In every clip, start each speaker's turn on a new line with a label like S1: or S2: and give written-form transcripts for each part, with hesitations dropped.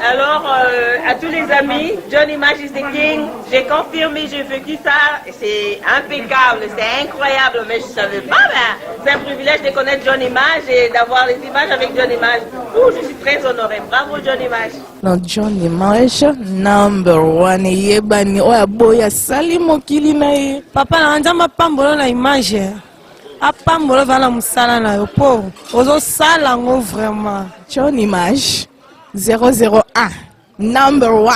S1: Alors, à tous les amis, John Image is the King. J'ai confirmé, j'ai vécu ça. C'est impeccable, c'est incroyable, mais je ne savais pas. C'est un privilège de connaître John Image et d'avoir les images avec John Image. Je suis très honorée. Bravo, John Image.
S2: Non, John Image, number one. Yebani, oya boya sali mokili na ye.
S3: Papa na nzamba pambolo na image. Apambolo vala musala na yo po. Ozo sala ngo vraiment.
S2: John Image 001, number one.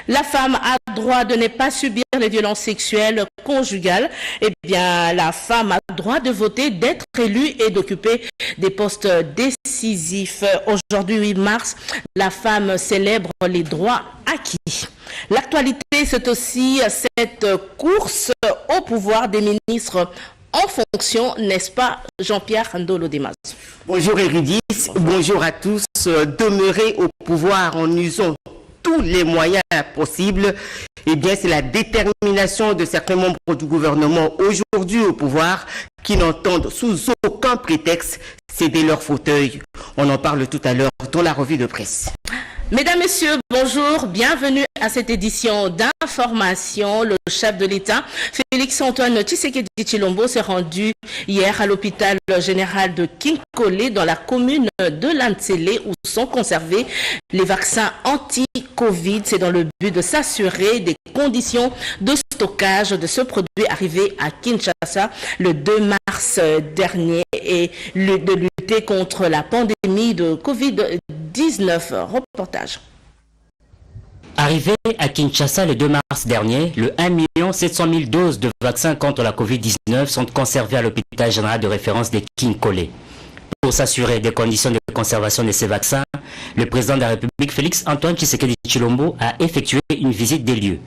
S4: La femme a droit de ne pas subir les violences sexuelles conjugales. Eh bien, la femme a droit de voter, d'être élue et d'occuper des postes décisifs. Aujourd'hui, 8 mars, la femme célèbre les droits acquis. L'actualité, c'est aussi cette course au pouvoir des ministres en fonction, n'est-ce pas, Jean-Pierre Ndolo Demas?
S5: Bonjour Érudis, bonjour à tous. Demeurer au pouvoir en usant tous les moyens possibles, eh bien c'est la détermination de certains membres du gouvernement aujourd'hui au pouvoir qui n'entendent sous aucun prétexte céder leur fauteuil. On en parle tout à l'heure dans la revue de presse.
S4: Mesdames, Messieurs, bonjour, bienvenue à cette édition d'information. Le chef de l'État, Félix-Antoine Tshisekedi Tshilombo, s'est rendu hier à l'hôpital général de Kinkole dans la commune de Lantsele où sont conservés les vaccins anti-Covid. C'est dans le but de s'assurer des conditions de stockage de ce produit arrivé à Kinshasa le 2 mars dernier et de lutter contre la pandémie de Covid-19. Reportage.
S6: Arrivé à Kinshasa le 2 mars dernier, le 1 700 000 doses de vaccins contre la Covid-19 sont conservées à l'hôpital général de référence de Kinkole. Pour s'assurer des conditions de conservation de ces vaccins, le président de la République, Félix-Antoine Tshisekedi Tshilombo, a effectué une visite des lieux.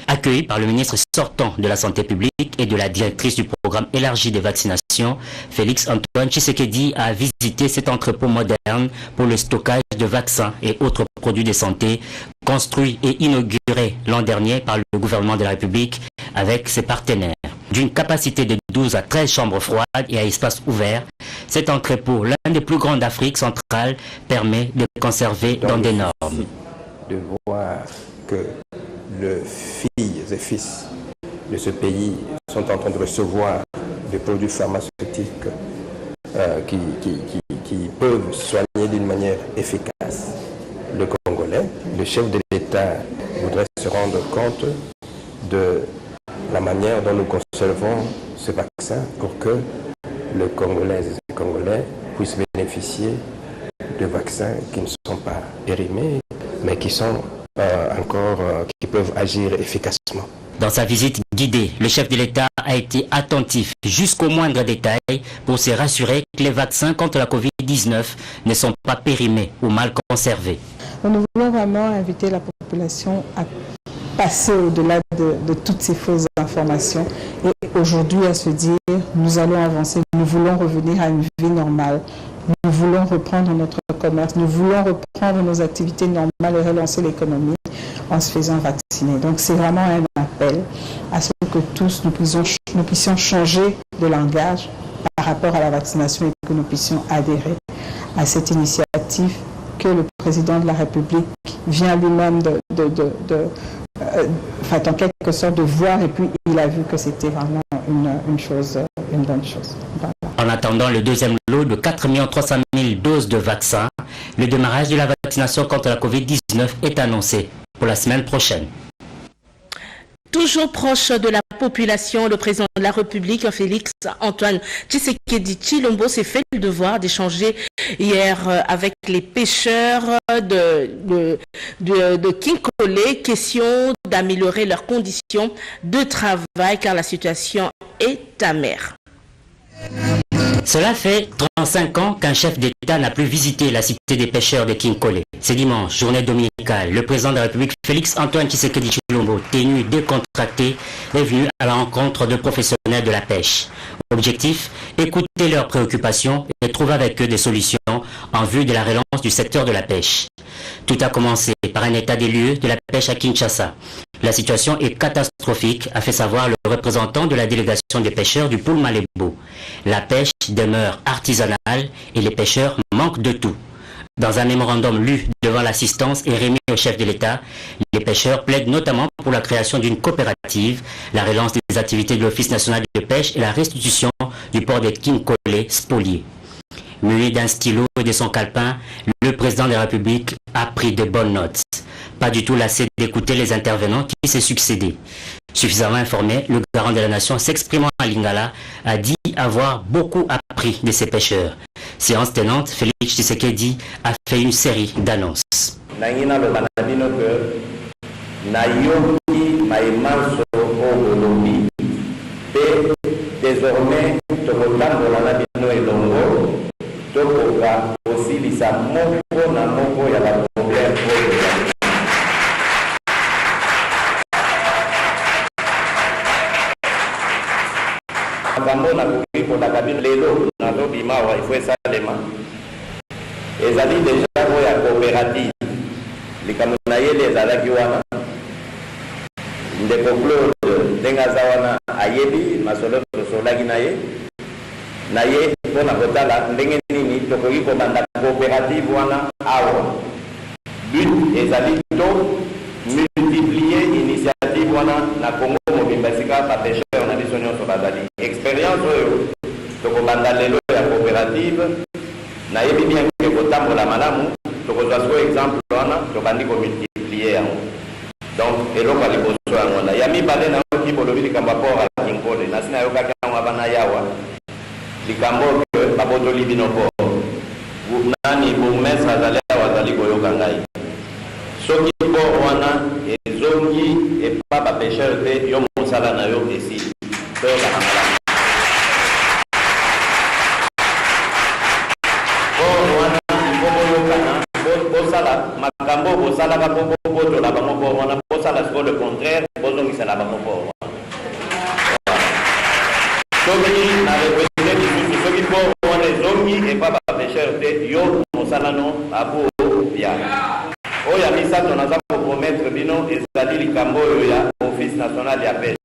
S6: Accueilli par le ministre sortant de la Santé publique et de la directrice du programme élargi de vaccination, Félix-Antoine Tshisekedi a visité cet entrepôt moderne pour le stockage de vaccins et autres produits de santé construit et inauguré l'an dernier par le gouvernement de la République avec ses partenaires. D'une capacité de 12 à 13 chambres froides et à espace ouvert, cet entrepôt, l'un des plus grands d'Afrique centrale, permet de conserver dans des normes.
S7: De voir que les filles et fils de ce pays sont en train de recevoir des produits pharmaceutiques qui peuvent soigner d'une manière efficace le Congolais. Le chef de l'État voudrait se rendre compte de la manière dont nous conservons ce vaccin pour que les Congolaises et les Congolais puissent bénéficier de vaccins qui ne sont pas périmés, mais qui sont qui peuvent agir efficacement.
S6: Dans sa visite guidée, le chef de l'État a été attentif jusqu'au moindre détail pour se rassurer que les vaccins contre la Covid-19 ne sont pas périmés ou mal conservés.
S8: Nous voulons vraiment inviter la population à passer au-delà de toutes ces fausses informations et aujourd'hui à se dire nous allons avancer, nous voulons revenir à une vie normale. Nous voulons reprendre notre commerce, nous voulons reprendre nos activités normales et relancer l'économie en se faisant vacciner. Donc c'est vraiment un appel à ce que tous nous puissions changer de langage par rapport à la vaccination et que nous puissions adhérer à cette initiative que le président de la République vient lui-même en quelque sorte de voir et puis il a vu que c'était vraiment une bonne chose. Voilà.
S6: En attendant le deuxième lot de 4 300 000 doses de vaccins, le démarrage de la vaccination contre la Covid-19 est annoncé pour la semaine prochaine.
S4: Toujours proche de la population, le président de la République, Félix-Antoine Tshisekedi Tshilombo, s'est fait le devoir d'échanger hier avec les pêcheurs de Kinkole, question d'améliorer leurs conditions de travail car la situation est amère.
S6: Cela fait 35 ans qu'un chef d'État n'a plus visité la cité des pêcheurs de Kinkole. C'est dimanche, journée dominicale. Le président de la République, Félix Antoine Tshisekedi Tshilombo, tenu décontracté, est venu à la rencontre de professionnels de la pêche. Objectif, écouter leurs préoccupations et trouver avec eux des solutions en vue de la relance du secteur de la pêche. Tout a commencé par un état des lieux de la pêche à Kinshasa. La situation est catastrophique, a fait savoir le représentant de la délégation des pêcheurs du pôle Malébo. La pêche demeure artisanale et les pêcheurs manquent de tout. Dans un mémorandum lu devant l'assistance et remis au chef de l'État, les pêcheurs plaident notamment pour la création d'une coopérative, la relance des activités de l'Office national de pêche et la restitution du port de Kinkole spolié. Muni d'un stylo et de son calepin, le président de la République a pris de bonnes notes. Pas du tout lassé d'écouter les intervenants qui s'est succédé. Suffisamment informé, le garant de la nation s'exprimant à Lingala a dit avoir beaucoup appris de ses pêcheurs. Séance tenante, Félix Tshisekedi a fait une série d'annonces.
S9: Désormais, aussi lisa moko na moko ya la problème makambo na kokikolaka bino lelo nazobima awa ifo esalema ezali deja oyo ya coopérative likambo na yele ezalaki wana ndeko Claude ndenge aza wana ayebi masolo tosolaki na ye mpona kotala ndenge nini tokoki kobanda coopérative wana awa but ezali to multiplier initiative wana na Congo mobimba esika bapêcheur na biso nyonso bazali expérience oyo tokobanda lelo ya coopérative nayebi bien ke kotambola malamu tokozwa siko exemple wana tobandi komultiplier yango donc eloko ya liboso yango na ya mibale na oki bolobi likambo ya port ya Kinkole nasi nayokaki yango abana yawa likambo ke babotoli bino port nani bourgmestre azali awa azali koyoka ngai soki port wana ezongi epa bapêcheur te yo mosala na yo esili toyokaka malamu port wana ifo boyokana bosala makambo bosalaka mpo botola bango port wana bosala siko le contraire bozongisela bango port wana soki na repete lisusu soki port wana ezongi epa bapêcheur te yo mosalano abo bia oyo ya misato naza kopromettre bino ezali likambo oyo ya office national ya pêche.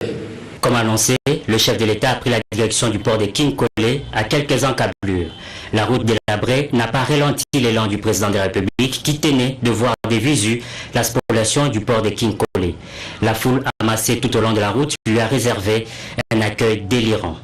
S6: Comme annoncé, le chef de l'État a pris la direction du port de Kinkole à quelques encablures. La route délabrée n'a pas ralenti l'élan du président de la République qui tenait de voir des visu la spoliation du port de Kinkole. La foule amassée tout au long de la route lui a réservé un accueil délirant.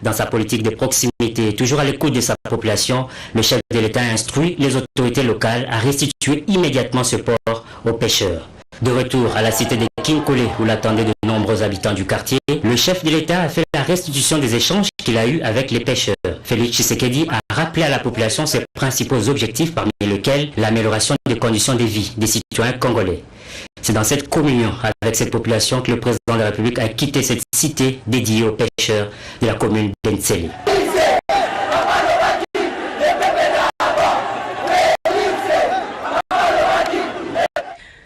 S6: Dans sa politique de proximité, toujours à l'écoute de sa population, le chef de l'État instruit les autorités locales à restituer immédiatement ce port aux pêcheurs. De retour à la cité de Kinkole, où l'attendaient de nombreux habitants du quartier, le chef de l'État a fait la restitution des échanges qu'il a eus avec les pêcheurs. Félix Tshisekedi a rappelé à la population ses principaux objectifs, parmi lesquels l'amélioration des conditions de vie des citoyens congolais. C'est dans cette communion avec cette population que le président de la République a quitté cette cité dédiée aux pêcheurs de la commune d'Enseli.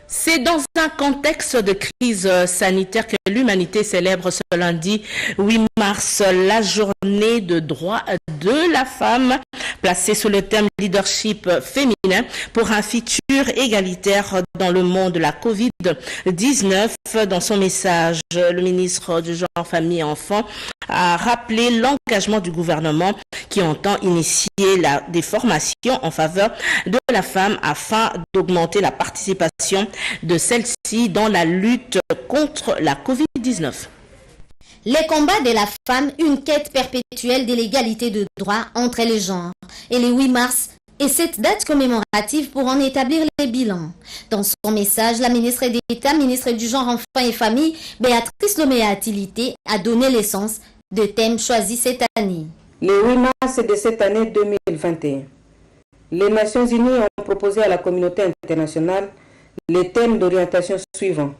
S4: C'est C'est dans un contexte de crise sanitaire que l'humanité célèbre ce lundi 8 mars la journée de droit de la femme, placée sous le thème leadership féminin pour un futur égalitaire dans le monde de la Covid-19. Dans son message, le ministre du Genre, Famille et Enfants a rappelé l'engagement du gouvernement qui entend initier des formations en faveur de la femme afin d'augmenter la participation de celle-ci dans la lutte contre la Covid-19.
S10: Les combats de la femme, une quête perpétuelle de l'égalité de droits entre les genres. Et le 8 mars est cette date commémorative pour en établir les bilans. Dans son message, la ministre d'État, ministre du Genre, Enfants et Famille, Béatrice Lomé-Atilité, a donné l'essence de thèmes choisis cette année.
S11: Le 8 mars de cette année 2021, les Nations Unies ont proposé à la communauté internationale les thèmes d'orientation suivants.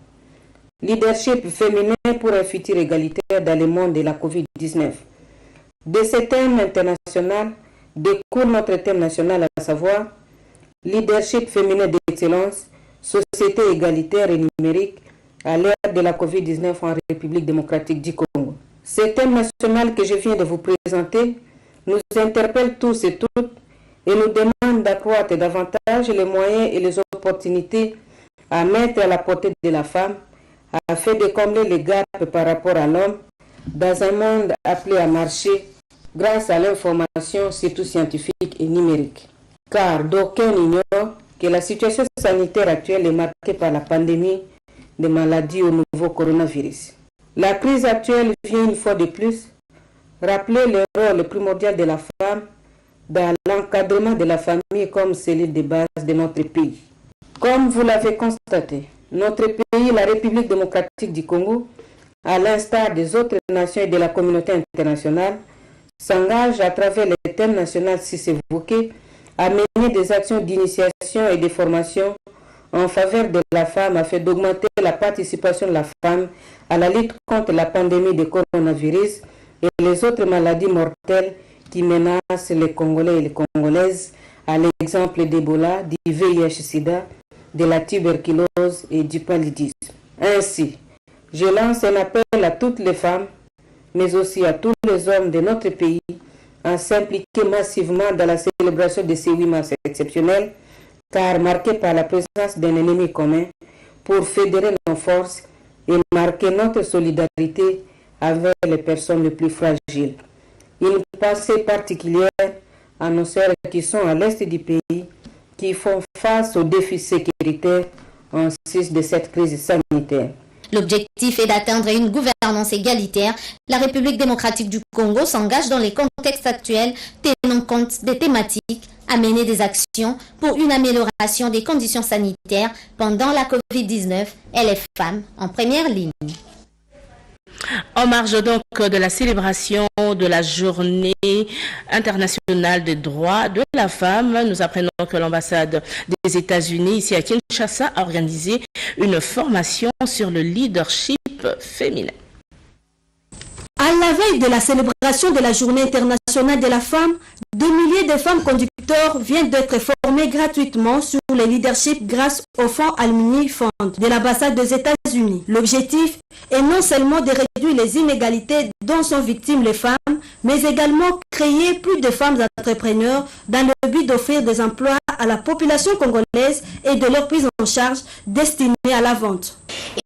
S11: Leadership féminin pour un futur égalitaire dans le monde de la Covid-19. De ces thèmes internationaux découle notre thème national, à savoir leadership féminin d'excellence, société égalitaire et numérique à l'ère de la Covid-19 en République démocratique du Congo. Ce thème national que je viens de vous présenter nous interpelle tous et toutes et nous demande d'accroître davantage les moyens et les opportunités à mettre à la portée de la femme afin de combler les gaps par rapport à l'homme dans un monde appelé à marcher grâce à l'information, surtout scientifique et numérique. Car d'aucuns ignorent que la situation sanitaire actuelle est marquée par la pandémie des maladies au nouveau coronavirus. La crise actuelle vient une fois de plus rappeler le rôle primordial de la femme dans l'encadrement de la famille comme cellule de base de notre pays. Comme vous l'avez constaté, notre pays, la République démocratique du Congo, à l'instar des autres nations et de la communauté internationale, s'engage à travers les thèmes nationaux ci évoqués à mener des actions d'initiation et de formation en faveur de la femme afin d'augmenter la participation de la femme à la lutte contre la pandémie de coronavirus et les autres maladies mortelles qui menacent les Congolais et les Congolaises, à l'exemple d'Ebola, du VIH-Sida, de la tuberculose et du paludisme. Ainsi, je lance un appel à toutes les femmes, mais aussi à tous les hommes de notre pays, à s'impliquer massivement dans la célébration de ces 8 mars exceptionnels, car marqués par la présence d'un ennemi commun, pour fédérer nos forces et marquer notre solidarité avec les personnes les plus fragiles. Une pensée particulière à nos sœurs qui sont à l'est du pays, qui font face aux défis sécuritaires en sus de cette crise sanitaire.
S10: L'objectif est d'atteindre une gouvernance égalitaire. La République démocratique du Congo s'engage dans les contextes actuels, tenant compte des thématiques, à mener des actions pour une amélioration des conditions sanitaires pendant la Covid-19 et les femmes en première ligne.
S4: En marge donc de la célébration de la journée internationale des droits de la femme, nous apprenons que l'ambassade des États-Unis ici à Kinshasa a organisé une formation sur le leadership féminin.
S12: À la veille de la célébration de la journée internationale de la femme, des milliers de femmes conducteurs viennent d'être formées gratuitement sur le leadership grâce au fonds Alumni Fund de l'ambassade des États-Unis. L'objectif est non seulement de réduire les inégalités dont sont victimes les femmes, mais également créer plus de femmes entrepreneurs dans le but d'offrir des emplois à la population congolaise et de leur prise en charge destinée à la vente.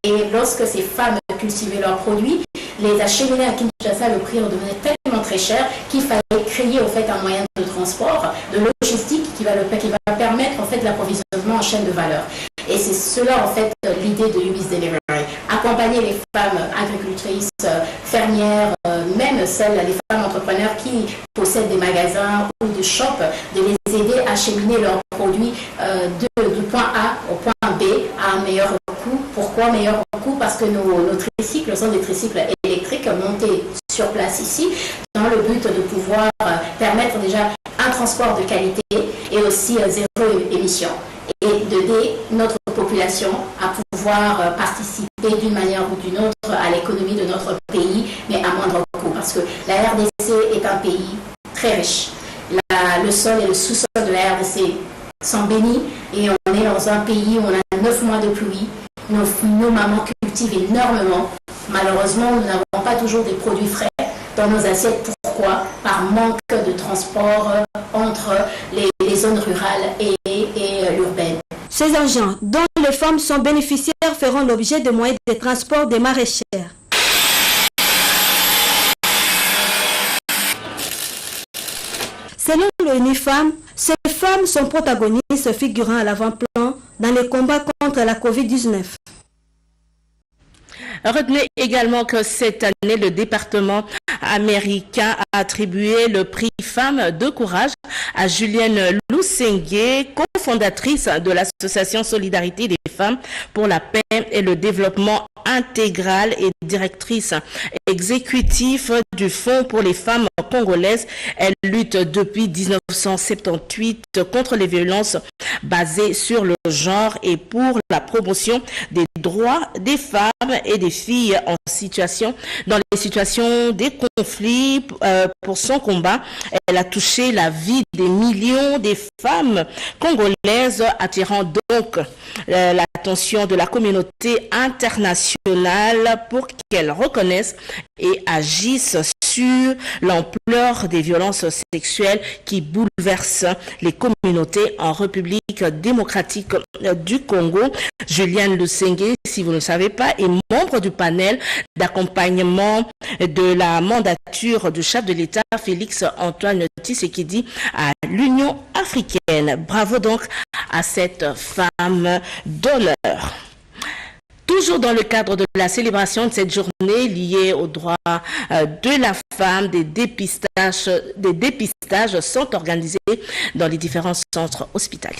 S13: Et lorsque ces femmes cultivaient leurs produits, les acheminer à Kinshasa, le prix devenait tellement très cher qu'il fallait créer en fait un moyen de transport, de logistique qui va permettre en fait l'approvisionnement en chaîne de valeur. Et c'est cela en fait l'idée de UBIS Delivery. Accompagner les femmes agricultrices, fermières, même les femmes entrepreneurs qui possèdent des magasins ou des shops, de les aider à acheminer leurs produits du point A au point B à un meilleur coût. Pourquoi meilleur coût? Parce que nos tricycles sont des tricycles électriques montés sur place ici, dans le but de pouvoir permettre déjà un transport de qualité et aussi zéro émission, et d'aider notre population à pouvoir participer d'une manière ou d'une autre à l'économie de notre pays, mais à moindre coût, parce que la RDC est un pays très riche. Le sol et le sous-sol de la RDC sont bénis et on est dans un pays où on a 9 mois de pluie, nos mamans cultivent énormément. Malheureusement, nous n'avons pas toujours des produits frais dans nos assiettes. Pourquoi? Par manque de transport entre les zones rurales et l'urbaine.
S12: Ces agents, dont les femmes sont bénéficiaires, feront l'objet de moyens de transport des maraîchères. Selon l'ONU-Femmes, ces femmes sont protagonistes figurant à l'avant-plan dans les combats contre la Covid-19.
S4: Retenez également que cette année, le département américain a attribué le prix Femmes de courage à Julienne Lusenge, cofondatrice de l'association Solidarité des femmes pour la paix et le développement intégral et directrice exécutive du Fonds pour les femmes congolaises. Elle lutte depuis 1978 contre les violences basées sur le genre et pour la promotion des droits des femmes et des filles en situation, dans les situations des conflits. Pour son combat, elle a touché la vie des millions de femmes congolaises, attirant donc l'attention de la communauté internationale pour qu'elle reconnaisse et agisse sur l'ampleur des violences sexuelles qui bouleversent les communautés en République démocratique du Congo. Julienne Lusenge, si vous ne le savez pas, est membre du panel d'accompagnement de la mandature du chef de l'État Félix Antoine Tshisekedi à l'Union africaine. Bravo donc à cette femme d'honneur. Toujours dans le cadre de la célébration de cette journée liée aux droits de la femme, des dépistages sont organisés dans les différents centres hospitaliers.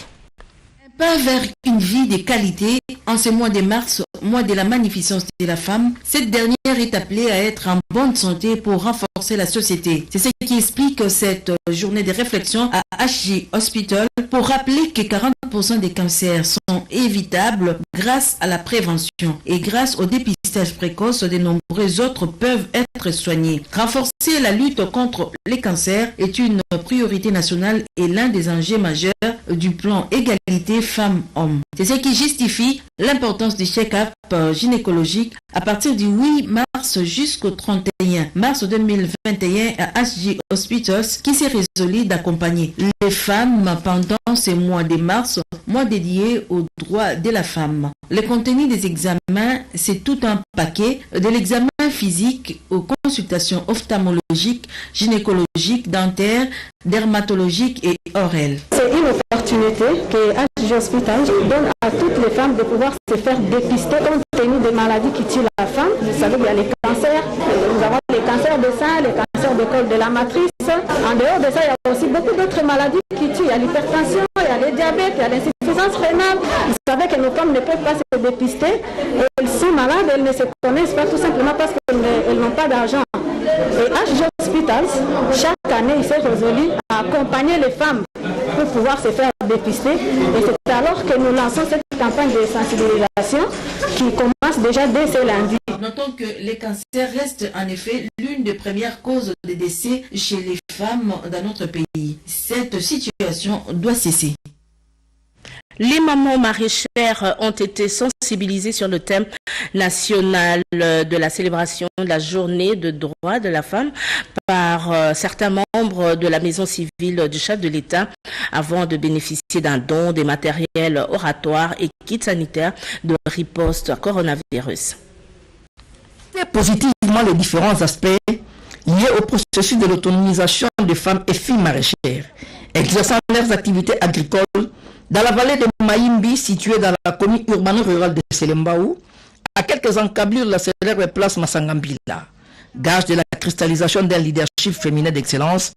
S14: Pas vers une vie de qualité, en ce mois de mars, mois de la magnificence de la femme, cette dernière est appelée à être en bonne santé pour renforcer la société. C'est ce qui explique cette journée de réflexion à HJ Hospital pour rappeler que 40% des cancers sont évitables grâce à la prévention et grâce au dépistage précoce, de nombreux autres peuvent être soignés. Renforcer la lutte contre les cancers est une priorité nationale et l'un des enjeux majeurs du plan égalité femmes-hommes. C'est ce qui justifie l'importance du check-up gynécologique à partir du 8 mars jusqu'au 31 mars 2021 à HJ Hospitals qui s'est résolu d'accompagner les femmes pendant ces mois de mars, mois dédié aux droits de la femme. Le contenu des examens, c'est tout un paquet de l'examen physique aux consultations ophtalmologiques, gynécologiques, dentaires, dermatologiques et orales.
S15: C'est une opportunité que HJ Hospital donne à toutes les femmes de pouvoir se faire dépister compte tenu des maladies qui tuent la femme. Vous savez, il y a les cancers, nous avons les cancers de sein, les cancers de col de la matrice. En dehors de ça, il y a aussi beaucoup d'autres maladies qui tuent. Il y a l'hypertension, il y a le diabète, il y a l'insuffisance rénale. Vous savez que nos femmes ne peuvent pas se dépister. Elles sont malades, elles ne se connaissent pas tout simplement parce qu'elles n'ont pas d'argent. Et HJ Hospitals, chaque année, il s'est résolu à accompagner les femmes pour pouvoir se faire dépister. Et c'est alors que nous lançons cette campagne de sensibilisation qui commence déjà dès ce lundi.
S14: Notons que les cancers restent en effet l'une des premières causes de décès chez les femmes dans notre pays. Cette situation doit cesser.
S4: Les mamans maraîchères ont été sensibilisées sur le thème national de la célébration de la journée de droits de la femme par certains membres de la maison civile du chef de l'État avant de bénéficier d'un don des matériels oratoires et kits sanitaires de riposte coronavirus.
S16: Positivement les différents aspects liés au processus de l'autonomisation des femmes et filles maraîchères, exerçant leurs activités agricoles dans la vallée de Maïmbi, située dans la commune urbano-rurale de Selembaou, à quelques encablures de la célèbre place Massangambila, gage de la cristallisation d'un leadership féminin d'excellence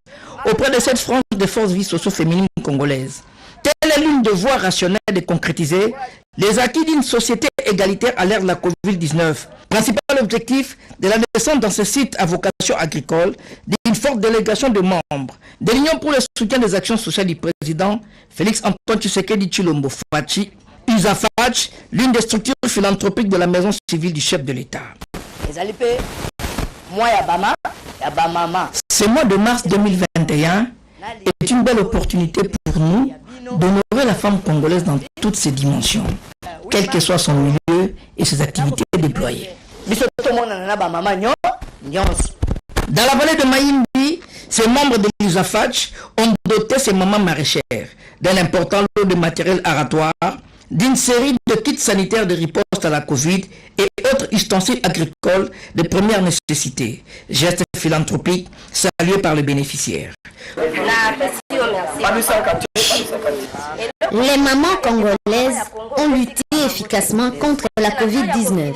S16: auprès de cette frange de forces vie socio-féminine congolaise. Telle est l'une des voies rationnelles de concrétiser les acquis d'une société égalitaire à l'ère de la Covid-19. Principal objectif de la naissance dans ce site à vocation agricole d'une forte délégation de membres de l'Union pour le soutien des actions sociales du président Félix Antoine Tshisekedi Tshilombo Fachi, USAFACH, l'une des structures philanthropiques de la maison civile du chef de l'État. Ce mois de mars 2021 est une belle opportunité pour nous d'honorer la femme congolaise dans toutes ses dimensions. quel que soit son milieu et ses activités déployées. Dans la vallée de Mayimbi, ces membres de l'USAFACH ont doté ces mamans maraîchères d'un important lot de matériel aratoire, d'une série de kits sanitaires de riposte à la Covid et autres ustensiles agricoles de première nécessité. Geste philanthropique salué par les bénéficiaires.
S10: Les mamans congolaises ont lutté efficacement contre la Covid-19.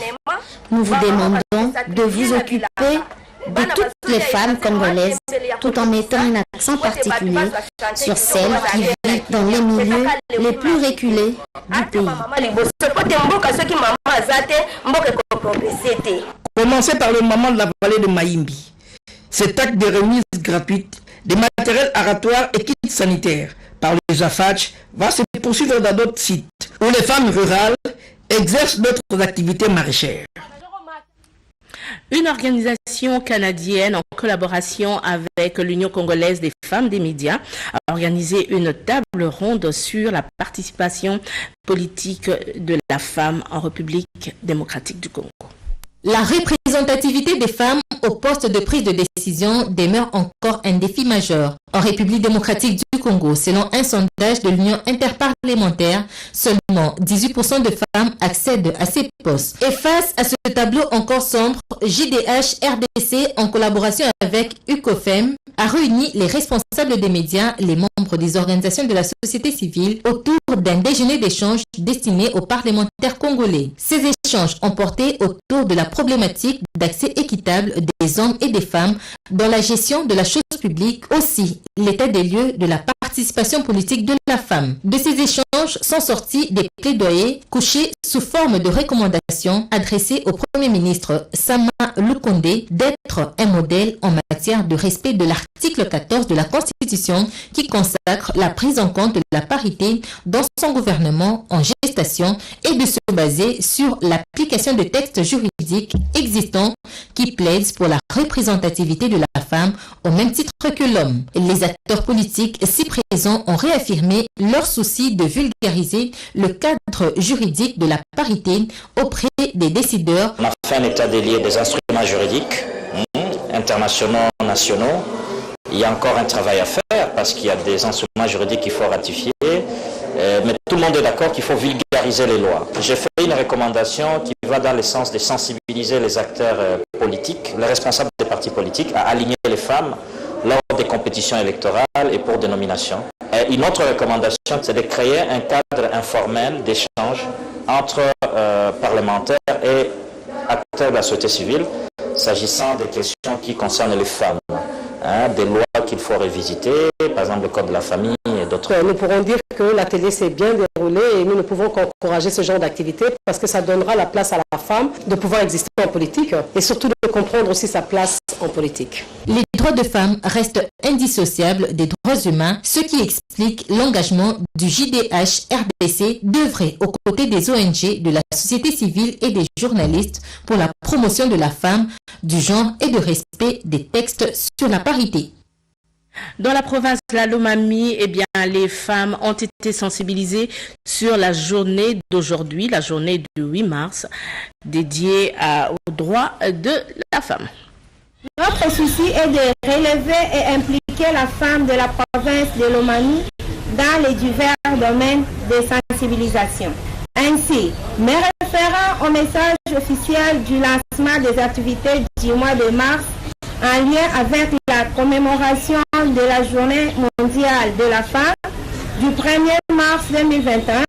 S10: Nous vous demandons de vous occuper de toutes les femmes congolaises, tout en mettant un accent particulier sur celles qui vivent dans les milieux les plus reculés du pays.
S16: Commencez par le maman de la vallée de Mayimbi. Cet acte de remise gratuite des matériels aratoires et kits sanitaires par les AFACH va se poursuivre dans d'autres sites où les femmes rurales exercent d'autres activités maraîchères.
S4: Une organisation canadienne en collaboration avec l'Union congolaise des femmes des médias a organisé une table ronde sur la participation politique de la femme en République démocratique du Congo.
S17: La représentativité des femmes au poste de prise de décision demeure encore un défi majeur. En République démocratique du Congo, selon un sondage de l'Union interparlementaire, seulement 18% de femmes accèdent à ces postes. Et face à ce tableau encore sombre, JDH RDC, en collaboration avec UCOFEM, a réuni les responsables des médias, les membres des organisations de la société civile, autour d'un déjeuner d'échange destiné aux parlementaires congolais. Ces échanges ont porté autour de la problématique d'accès équitable des hommes et des femmes dans la gestion de la chose publique, aussi l'état des lieux de la participation politique de la femme. De ces échanges sont sortis des plaidoyers couchés sous forme de recommandations adressées au Premier ministre Sama Lukonde d'être un modèle en matière de respect de l'article 14 de la Constitution qui consacre la prise en compte de la parité dans son gouvernement en gestation et de se baser sur l'application de textes juridiques existants qui plaident pour la représentativité de la femme au même titre que l'homme. Les acteurs politiques si présents ont réaffirmé leur souci de vulgariser le cadre juridique de la parité auprès des décideurs.
S18: On a fait un état des lieux des instruments juridiques internationaux, nationaux. Il y a encore un travail à faire parce qu'il y a des instruments juridiques qu'il faut ratifier. Mais tout le monde est d'accord qu'il faut vulgariser les lois. J'ai fait une recommandation qui va dans le sens de sensibiliser les acteurs politiques, les responsables des partis politiques, à aligner les femmes lors des compétitions électorales et pour des nominations. Et une autre recommandation, c'est de créer un cadre informel d'échange entre parlementaires et acteurs de la société civile, s'agissant des questions qui concernent les femmes. Des lois qu'il faut révisiter, par exemple le code de la famille et d'autres.
S19: Nous pourrons dire que l'atelier s'est bien déroulé et nous ne pouvons qu'encourager ce genre d'activité parce que ça donnera la place à la femme de pouvoir exister en politique et surtout de comprendre aussi sa place en politique.
S17: Les droits de femmes restent indissociables des droits humains, ce qui explique l'engagement du JDH RDC d'œuvrer aux côtés des ONG, de la société civile et des journalistes pour la promotion de la femme, du genre et de respect des textes sur la parité.
S4: Dans la province de la Lomami, les femmes ont été sensibilisées sur la journée d'aujourd'hui, la journée du 8 mars, dédiée aux droits de la femme.
S20: Notre souci est de relever et impliquer la femme de la province de Lomami dans les divers domaines de sensibilisation. Ainsi, me référant au message officiel du lancement des activités du mois de mars, en lien avec la commémoration de la journée mondiale de la femme du 1er mars 2021,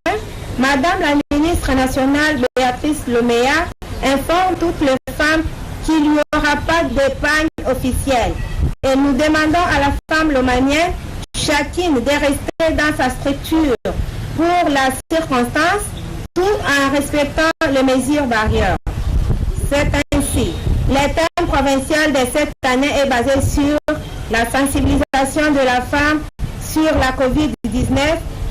S20: Madame la ministre nationale Béatrice Lomea informe toutes les femmes qu'il n'y aura pas d'épargne officielle. Et nous demandons à la femme lomanienne, chacune de rester dans sa structure pour la circonstance, tout en respectant les mesures barrières. C'est ainsi. Le thème provincial de cette année est basé sur la sensibilisation de la femme sur la COVID-19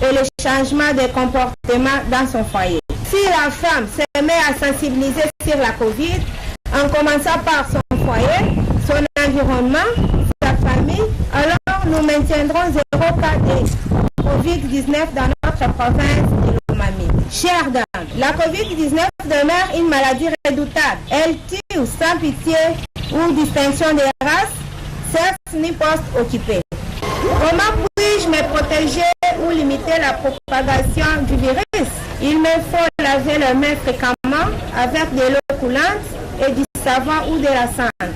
S20: et le changement de comportement dans son foyer. Si la femme se met à sensibiliser sur la COVID, en commençant par son foyer, son environnement, sa famille, alors nous maintiendrons 0 cas de COVID-19 dans notre province de Lomami. Chères dames, la COVID-19 demeure une maladie redoutable. Elle tue sans pitié ou distinction des races, sexe ni poste occupé. Comment puis-je me protéger ou limiter la propagation du virus? Il me faut laver les mains fréquemment avec de l'eau coulante et du savon ou de la cendre.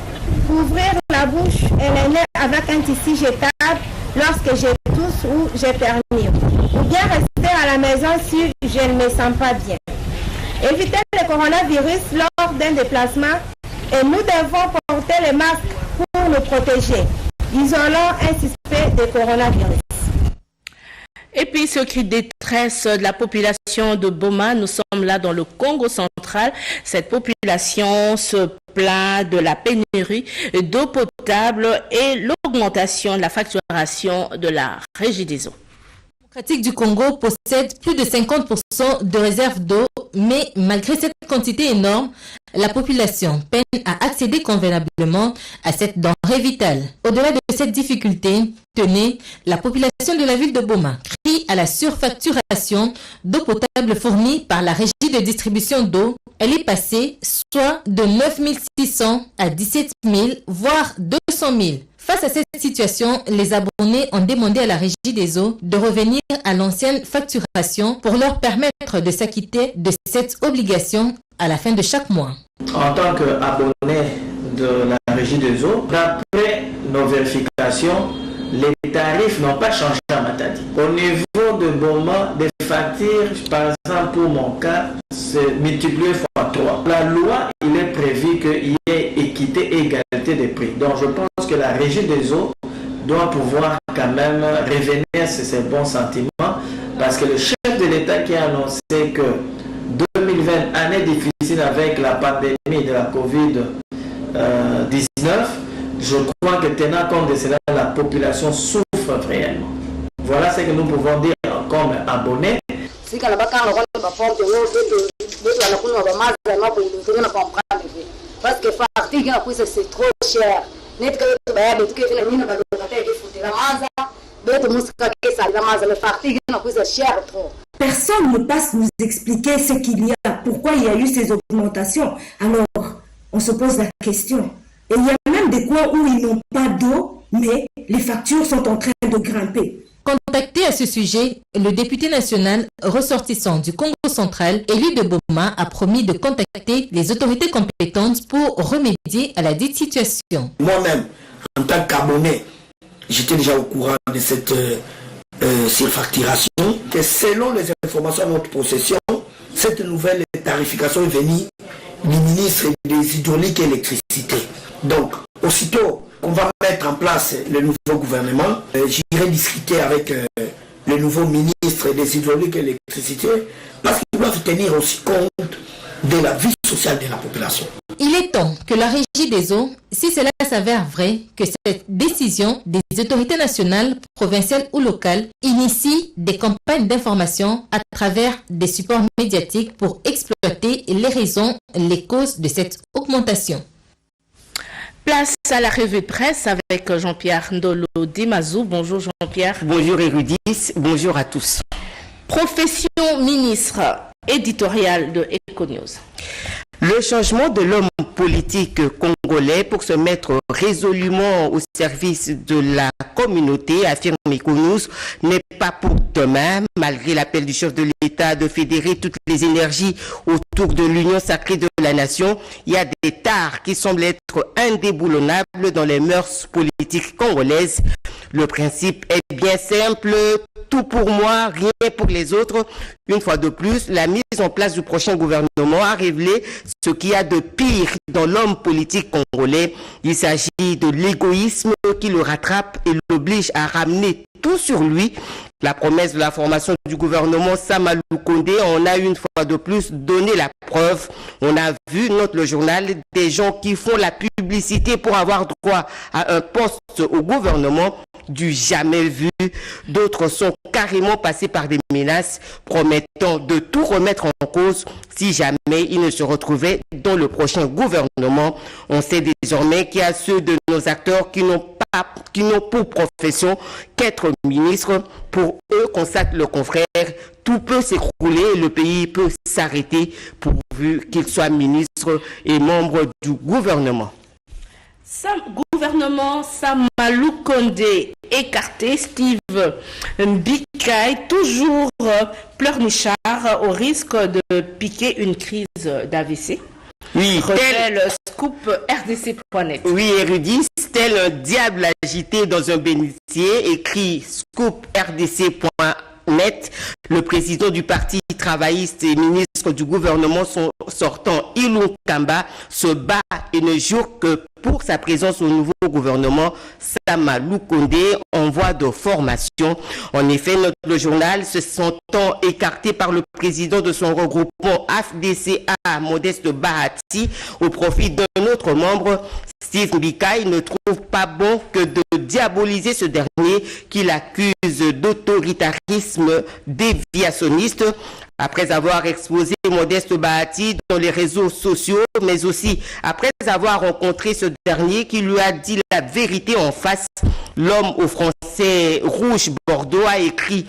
S20: Couvrir la bouche et les nez avec un tissu jetable lorsque je tousse ou j'éternue. Ou bien rester à la maison si je ne me sens pas bien. Éviter le coronavirus lors d'un déplacement et nous devons porter les masques pour nous protéger. Isolons un suspect de coronavirus.
S4: Et puis ce cri de détresse de la population de Boma, nous sommes là dans le Congo central. Cette population se plaint de la pénurie d'eau potable et l'augmentation de la facturation de la Régie des eaux.
S17: La Démocratique du Congo possède plus de 50% de réserves d'eau, mais malgré cette quantité énorme, la population peine à accéder convenablement à cette denrée vitale. Au-delà de cette difficulté, tenez, la population de la ville de Boma crie à la surfacturation d'eau potable fournie par la Régie de distribution d'eau. Elle est passée soit de 9 600 à 17 000, voire 200 000. Face à cette situation, les abonnés ont demandé à la Régie des eaux de revenir à l'ancienne facturation pour leur permettre de s'acquitter de cette obligation à la fin de chaque mois.
S21: En tant qu'abonné de la Régie des eaux, d'après nos vérifications, les tarifs n'ont pas changé à Matadi. Au niveau de Boma, des factures, par exemple pour mon cas, c'est multiplié par 3. La loi, il est prévu qu'il y ait équité et égalité des prix. Donc je pense que la Régie des eaux doit pouvoir quand même revenir sur ses bons sentiments, parce que le chef de l'État qui a annoncé que 2020, année difficile avec la pandémie de la COVID-19, je crois que tenant compte de cela, la population souffre réellement. Voilà ce que nous pouvons dire comme abonnés.
S22: Parce que c'est trop cher.
S12: Personne ne passe nous expliquer ce qu'il y a, pourquoi il y a eu ces augmentations. Alors, on se pose la question. Et il y a même des coins où ils n'ont pas d'eau, mais les factures sont en train de grimper.
S17: Contacté à ce sujet, le député national ressortissant du Congo central, élu de Boma, a promis de contacter les autorités compétentes pour remédier à la dite situation.
S23: Moi-même, en tant qu'abonné, j'étais déjà au courant de cette surfacturation, que selon les informations à notre possession, cette nouvelle tarification est venue du ministre des Hydrauliques et Électricité. Donc, aussitôt qu'on va mettre en place le nouveau gouvernement, j'irai discuter avec le nouveau ministre des Hydrauliques et Électricité, parce qu'ils doivent tenir aussi compte de la vie sociale de la population.
S17: Il est temps que la Régie des eaux, si cela s'avère vrai, que cette décision des autorités nationales, provinciales ou locales initie des campagnes d'information à travers des supports médiatiques pour exploiter les raisons, les causes de cette augmentation.
S4: Place à la revue de presse avec Jean-Pierre Ndolo Dimazou. Bonjour Jean-Pierre.
S5: Bonjour Érudis, bonjour à tous.
S4: Profession ministre éditorial de Econews.
S5: Le changement de l'homme politique congolais pour se mettre résolument au service de la communauté, affirme Econews, n'est pas pour demain, malgré l'appel du chef de l'État de fédérer toutes les énergies autour de l'union sacrée de la nation. Il y a des tares qui semblent être indéboulonnables dans les mœurs politiques congolaises. Le principe est bien simple, tout pour moi, rien pour les autres. Une fois de plus, la mise en place du prochain gouvernement a révélé ce qu'il y a de pire dans l'homme politique congolais. Il s'agit de l'égoïsme qui le rattrape et l'oblige à ramener tout sur lui. La promesse de la formation du gouvernement Samalou Kondé en a une fois de plus donné la preuve. On a vu, note le journal, des gens qui font la publicité pour avoir droit à un poste au gouvernement du jamais vu. D'autres sont carrément passés par des menaces promettant de tout remettre en cause si jamais ils ne se retrouvaient dans le prochain gouvernement. On sait désormais qu'il y a ceux de nos acteurs qui n'ont pour profession qu'être ministre. Pour eux, constate le confrère, tout peut s'écrouler et le pays peut s'arrêter pourvu qu'il soit ministre et membre du gouvernement.
S4: Gouvernement Samalou Kondé écarté, Steve Mbikaï toujours pleurnichard au risque de piquer une crise d'AVC.
S5: Oui,
S4: tel scoop rdc.net.
S5: Oui, érudit, tel un diable agité dans un bénitier, écrit scoop rdc.net. Le président du parti travailliste et ministre du gouvernement sortant, Ilou Kamba, se bat et ne jure que pour sa présence au nouveau gouvernement Samalou Kondé en voie de formation. En effet, notre journal se sentant écarté par le président de son regroupement AFDCA, Modeste Bahati, au profit d'un autre membre, Steve Mbikaï, ne trouve pas bon que de diaboliser ce dernier qu'il accuse d'autoritarisme déviationniste. Après avoir exposé Modeste Bahati dans les réseaux sociaux, mais aussi après avoir rencontré ce dernier qui lui a dit la vérité en face, l'homme au français rouge Bordeaux a écrit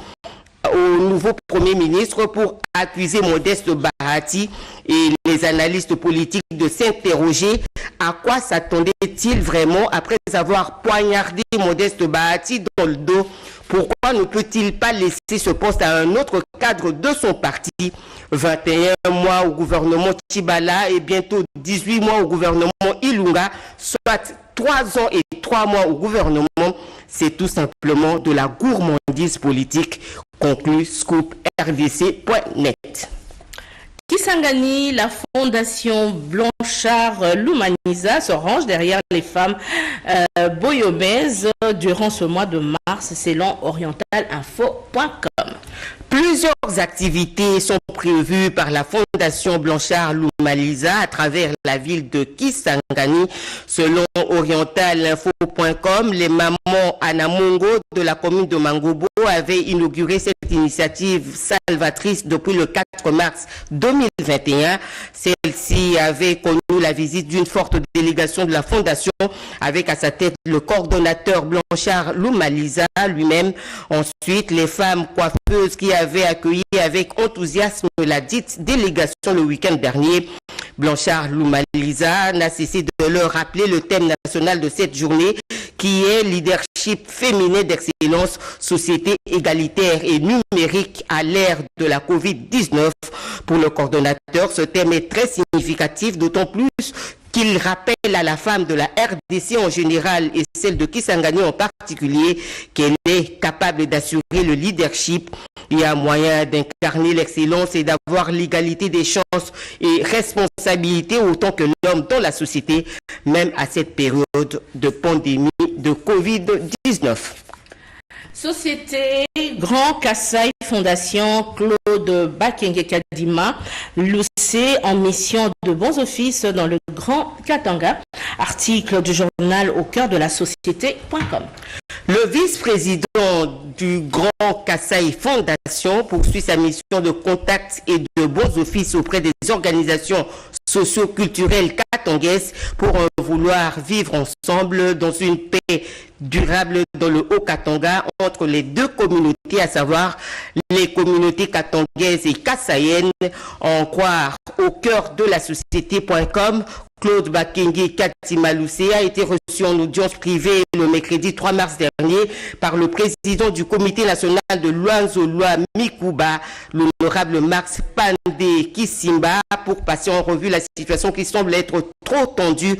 S5: au nouveau Premier ministre pour accuser Modeste Bahati et les analystes politiques de s'interroger à quoi s'attendait-il vraiment après avoir poignardé Modeste Bahati dans le dos. Pourquoi ne peut-il pas laisser ce poste à un autre cadre de son parti? 21 mois au gouvernement Tchibala et bientôt 18 mois au gouvernement Ilunga, soit 3 ans et 3 mois au gouvernement, c'est tout simplement de la gourmandise politique, conclut scoop rdc.net.
S4: Kisangani, la fondation Blanchard Lumaniza se range derrière les femmes boyomaises durant ce mois de mars, selon orientalinfo.com.
S5: Plusieurs activités sont prévues par la Fondation Blanchard Lumaniza à travers la ville de Kisangani. Selon orientalinfo.com, les mamans Anamongo de la commune de Mangobo avaient inauguré cette initiative salvatrice depuis le 4 mars 2021. Celle-ci avait connu la visite d'une forte délégation de la Fondation avec à sa tête le coordonnateur Blanchard Lumaniza lui-même. Ensuite, les femmes coiffeuses qui avaient accueilli avec enthousiasme la dite délégation le week-end dernier. Blanchard Lumaniza n'a cessé de leur rappeler le thème national de cette journée qui est leadership féminin d'excellence, société égalitaire et numérique à l'ère de la Covid-19. Pour le coordonnateur, ce thème est très significatif, d'autant plus qu'il rappelle à la femme de la RDC en général et celle de Kisangani en particulier qu'elle est capable d'assurer le leadership. Il y a moyen d'incarner l'excellence et d'avoir l'égalité des chances et responsabilités autant que l'homme dans la société, même à cette période de pandémie de Covid-19.
S4: Société Grand Kassai Fondation Claude Bakenge Kadima, Lucé en mission de bons offices dans le Grand Katanga. Article du journal au cœur de la société.com.
S5: Le vice-président du Grand Kassai Fondation poursuit sa mission de contact et de bons offices auprès des organisations socio-culturelles katangaises pour vouloir vivre ensemble dans une paix durable dans le Haut-Katanga entre les deux communautés, à savoir les communautés katangaises et kassaïennes. En croire au cœur de la société.com, Claude Bakenge Katimaloussé a été reçu en audience privée le mercredi 3 mars dernier par le président du comité national de Luanzolua Mikuba, l'honorable Max Pandé Kisimba, pour passer en revue la situation qui semble être trop tendue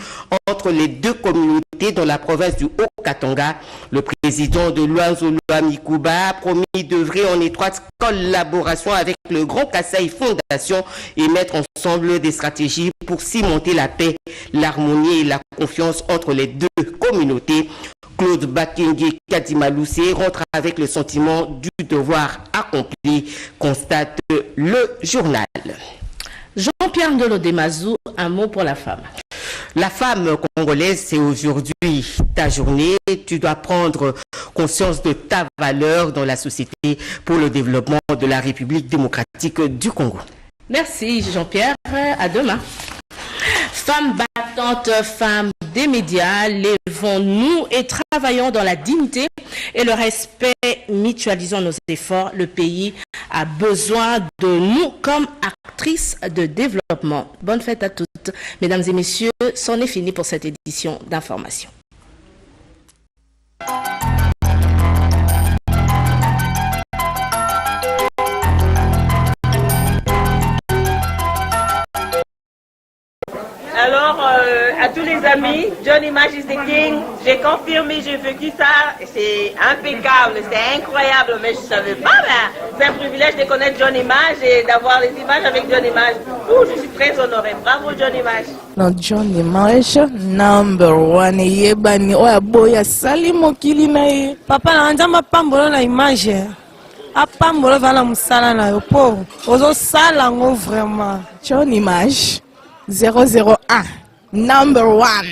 S5: entre les deux communautés dans la province du Haut-Katanga. Le président de Luanzolua Mikuba a promis d'œuvrer en étroite collaboration avec le Grand Kassai Fondation et mettre ensemble des stratégies pour cimenter la paix, l'harmonie et la confiance entre les deux communautés. Claude Bakenge Kadimaloussé rentre avec le sentiment du devoir accompli, constate le journal.
S4: Jean-Pierre Ndelodemazou, un mot pour la femme.
S5: La femme congolaise, c'est aujourd'hui ta journée. Tu dois prendre conscience de ta valeur dans la société pour le développement de la République démocratique du Congo.
S4: Merci Jean-Pierre, à demain. Femmes battantes, femmes des médias, les Relevons-nous et travaillons dans la dignité et le respect, mutualisons nos efforts. Le pays a besoin de nous comme actrices de développement. Bonne fête à toutes. Mesdames et messieurs, c'en est fini pour cette édition d'information.
S1: Alors, à tous les amis, John Image is the King. J'ai confirmé, j'ai vécu ça. C'est impeccable, c'est incroyable, mais je ne savais pas. C'est un privilège de connaître John Image et d'avoir les images avec John Image. Je suis très honorée. Bravo, John Image.
S2: Non, John Image, number one. Yebani, oya boya sali mokili na ye. Papa na nzamba pambolo na image. Apambolo vala musala na yo po. Ozo sala ngo vraiment. John Image 001, number one.